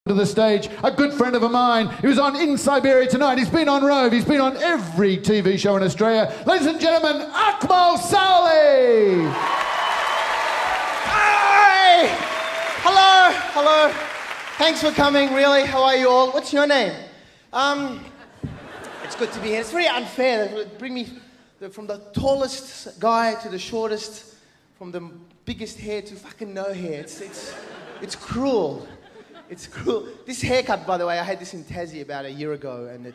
to the stage, a good friend of mine. He was on In Siberia Tonight. He's been on Rove. He's been on every TV show in Australia. Ladies and gentlemen, Akmal Sowley. Hi! Hello. Thanks for coming, really. How are you all? What's your name? It's good to be here. It's very unfair. They bring me from the tallest guy to the shortest, from the biggest hair to fucking no hair. It's cruel. It's cruel. This haircut, by the way, I had this in Tassie about a year ago, and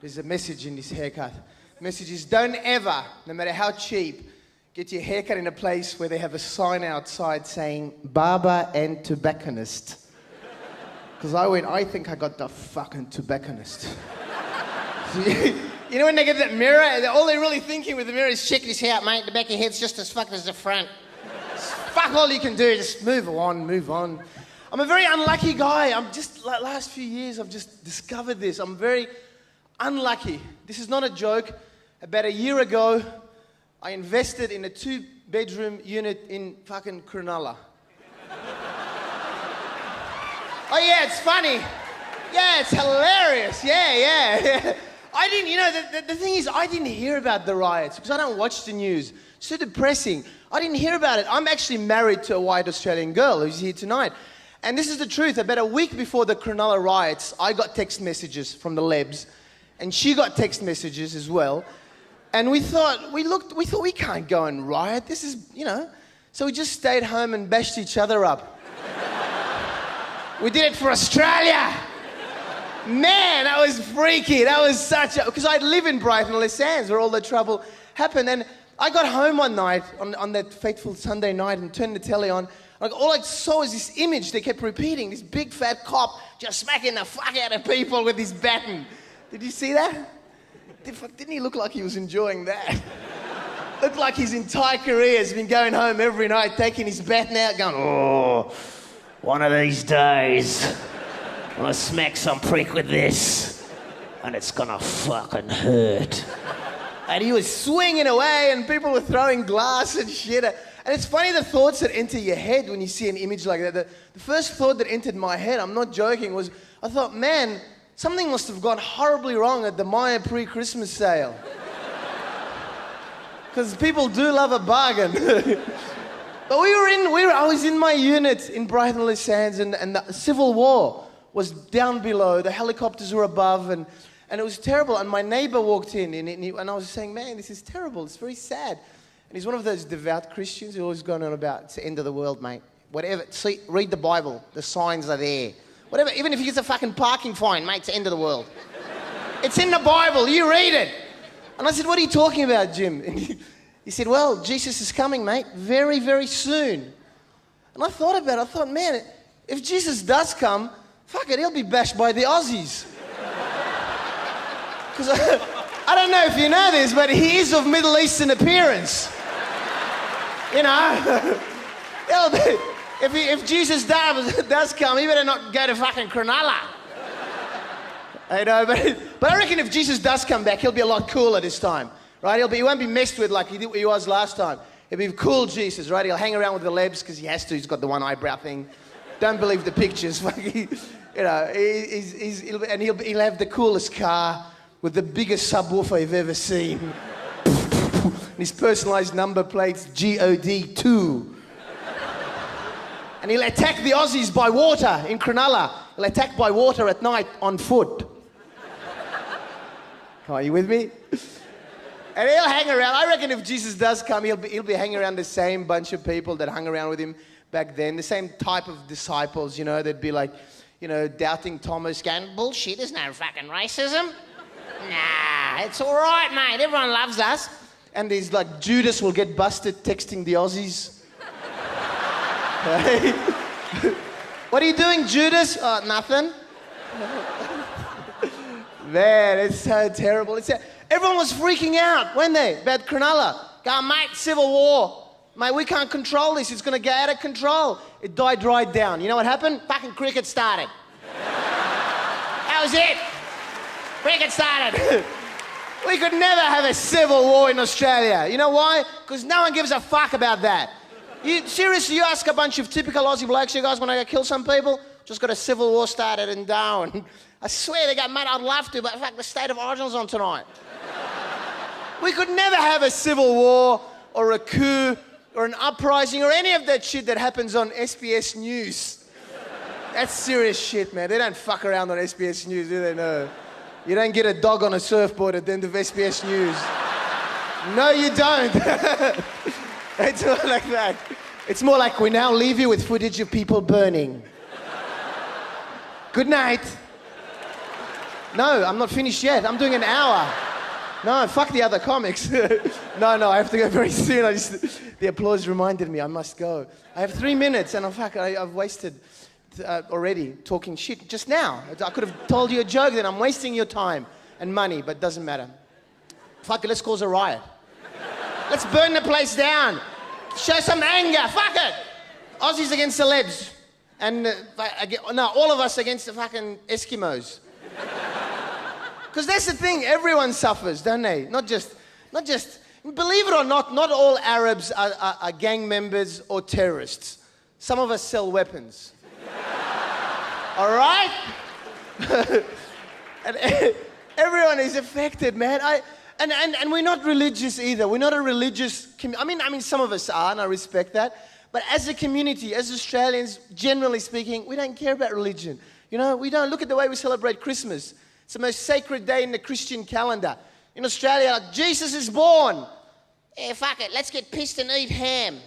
there's a message in this haircut. The message is, don't ever, no matter how cheap, get your haircut in a place where they have a sign outside saying, barber and tobacconist. Because I think I got the fucking tobacconist. You know when they get that mirror, all they're really thinking with the mirror is, check this out, mate, the back of your head's just as fucked as the front. Fuck all you can do, just move on. I'm a very unlucky guy. I'm just, like, last few years, I've just discovered this. I'm very unlucky. This is not a joke. About a year ago, I invested in a 2-bedroom unit in fucking Cronulla. Oh yeah, it's funny. Yeah, it's hilarious. Yeah. I didn't, you know, the thing is, I didn't hear about the riots because I don't watch the news. It's so depressing. I didn't hear about it. I'm actually married to a white Australian girl who's here tonight. And this is the truth. About a week before the Cronulla riots, I got text messages from the Lebs, and she got text messages as well. And we thought we can't go and riot. This is, you know. So we just stayed home and bashed each other up. We did it for Australia. Man, that was freaky. That was such a... Because I live in Brighton, Les Sands, where all the trouble happened. And I got home one night, on that fateful Sunday night, and turned the telly on. Like, all I saw was this image they kept repeating, this big fat cop just smacking the fuck out of people with his baton. Did you see that? Didn't he look like he was enjoying that? Looked like his entire career has been going home every night, taking his baton out, going, oh, one of these days, I'm gonna smack some prick with this, and it's gonna fucking hurt. And he was swinging away, and people were throwing glass and shit. And it's funny the thoughts that enter your head when you see an image like that. The first thought that entered my head, I'm not joking, was I thought, man, something must have gone horribly wrong at the Maya pre-Christmas sale. Because people do love a bargain. But I was in my unit in Brighton, Les Sands, and the civil war was down below. The helicopters were above, and it was terrible. And my neighbor walked in, and I was saying, man, this is terrible. It's very sad. And he's one of those devout Christians who always going on about, it's the end of the world, mate. Whatever, see, read the Bible. The signs are there. Whatever, even if he gets a fucking parking fine, mate, it's the end of the world. It's in the Bible, you read it. And I said, what are you talking about, Jim? And he said, well, Jesus is coming, mate, very, very soon. And I thought about it. I thought, man, if Jesus does come, fuck it, he'll be bashed by the Aussies. Because I don't know if you know this, but he is of Middle Eastern appearance. You know, if Jesus does come, he better not go to fucking Cronulla. You know, but I reckon if Jesus does come back, he'll be a lot cooler this time, right? He won't be messed with like he was last time. He'll be cool Jesus, right? He'll hang around with the Lebs because he has to. He's got the one eyebrow thing. Don't believe the pictures. You know, he'll have the coolest car with the biggest subwoofer you've ever seen. His personalised number plates, GOD2. And he'll attack the Aussies by water in Cronulla. He'll attack by water at night on foot. Are you with me? And he'll hang around. I reckon if Jesus does come, he'll be hanging around the same bunch of people that hung around with him back then. The same type of disciples, you know. They'd be like, you know, doubting Thomas, going, bullshit, there's no fucking racism. Nah, it's all right, mate. Everyone loves us. And there's like Judas will get busted texting the Aussies. Hey. What are you doing, Judas? Oh, nothing. Man, it's so terrible. Everyone was freaking out, weren't they, about Cronulla? Going, mate, civil war. Mate, we can't control this. It's going to get out of control. It died right down. You know what happened? Fucking cricket started. That was it. Cricket started. We could never have a civil war in Australia. You know why? Because no one gives a fuck about that. Seriously, you ask a bunch of typical Aussie blokes, you guys want to go kill some people? Just got a civil war started in Darwin. I swear they got mad. I'd love to, but in fact, the State of Original's on tonight. We could never have a civil war or a coup or an uprising or any of that shit that happens on SBS News. That's serious shit, man. They don't fuck around on SBS News, do they? No. You don't get a dog on a surfboard at the end of SBS News. No, you don't. It's not like that. It's more like, we now leave you with footage of people burning. Good night. No, I'm not finished yet. I'm doing an hour. No, fuck the other comics. No, I have to go very soon. The applause reminded me I must go. I have 3 minutes and I've wasted already talking shit just now. I could have told you a joke, then I'm wasting your time and money, but it doesn't matter. Fuck it, let's cause a riot. Let's burn the place down. Show some anger, fuck it. Aussies against celebs. And, all of us against the fucking Eskimos. Because that's the thing, everyone suffers, don't they? Not just, believe it or not all Arabs are gang members or terrorists. Some of us sell weapons. All right? And everyone is affected, man. And we're not religious either. We're not a religious community. I mean, some of us are, and I respect that. But as a community, as Australians, generally speaking, we don't care about religion. You know, we don't. Look at the way we celebrate Christmas. It's the most sacred day in the Christian calendar. In Australia, like, Jesus is born. Yeah, fuck it. Let's get pissed and eat ham.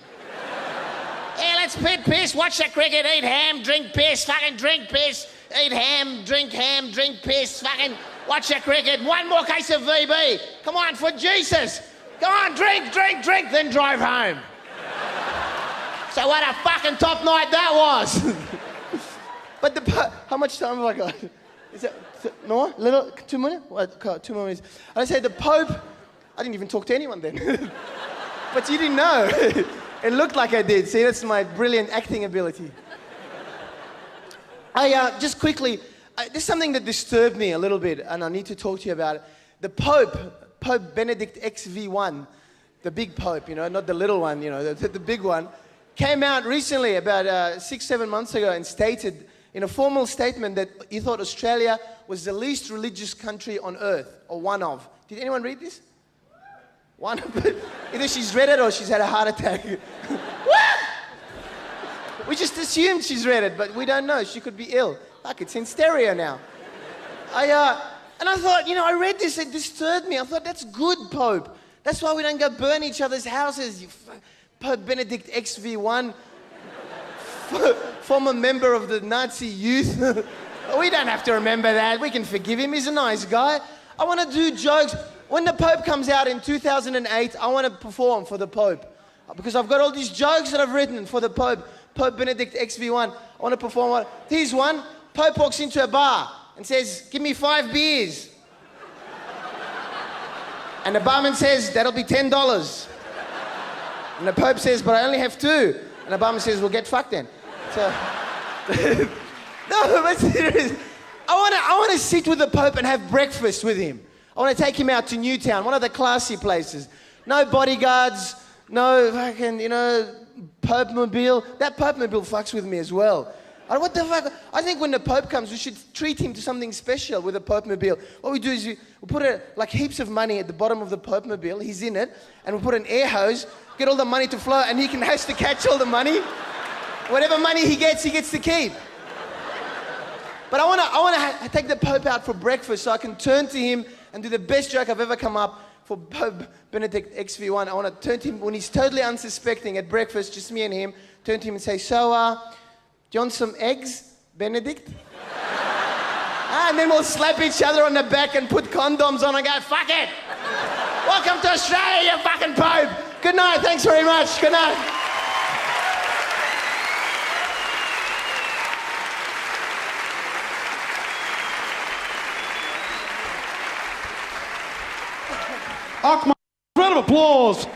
Yeah, let's piss, watch the cricket, eat ham, drink piss, fucking drink piss, eat ham, drink piss, fucking watch the cricket. One more case of VB. Come on, for Jesus. Come on, drink, then drive home. So what a fucking top night that was. But how much time have I got? Is that more? Little? 2 minutes? What, 2 more minutes. I say the Pope. I didn't even talk to anyone then. But you didn't know. It looked like I did. See, that's my brilliant acting ability. Just quickly, there's something that disturbed me a little bit, and I need to talk to you about it. The Pope Benedict XV1, the big Pope, you know, not the little one, you know, the big one, came out recently, about 6-7 months ago, and stated in a formal statement that he thought Australia was the least religious country on earth, or one of. Did anyone read this? One of it. Either she's read it or she's had a heart attack. What? We just assumed she's read it, but we don't know. She could be ill. Fuck, it's in stereo now. And I thought, you know, I read this, it disturbed me. I thought, that's good, Pope. That's why we don't go burn each other's houses. Pope Benedict XV1, former member of the Nazi youth. We don't have to remember that. We can forgive him. He's a nice guy. I want to do jokes. When the Pope comes out in 2008, I want to perform for the Pope. Because I've got all these jokes that I've written for the Pope. Pope Benedict XV1. I want to perform one. Here's one. Pope walks into a bar and says, "Give me 5 beers." And the barman says, "That'll be $10. And the Pope says, "But I only have 2. And the barman says, "Well, get fucked then." So, no, but serious. I want to sit with the Pope and have breakfast with him. I want to take him out to Newtown, one of the classy places. No bodyguards, no fucking, you know, Pope-mobile. That Pope-mobile fucks with me as well. What the fuck? I think when the Pope comes, we should treat him to something special with a Pope-mobile. What we do is we put like heaps of money at the bottom of the Pope-mobile. He's in it, and we put an air hose, get all the money to flow, and he has to catch all the money. Whatever money he gets to keep. But I want to take the Pope out for breakfast so I can turn to him and do the best joke I've ever come up for Pope Benedict XV1. I want to turn to him when he's totally unsuspecting at breakfast, just me and him, turn to him and say, "So, do you want some eggs, Benedict?" And then we'll slap each other on the back and put condoms on and go, "Fuck it. Welcome to Australia, you fucking Pope. Good night, thanks very much. Good night." Akmal, round of applause.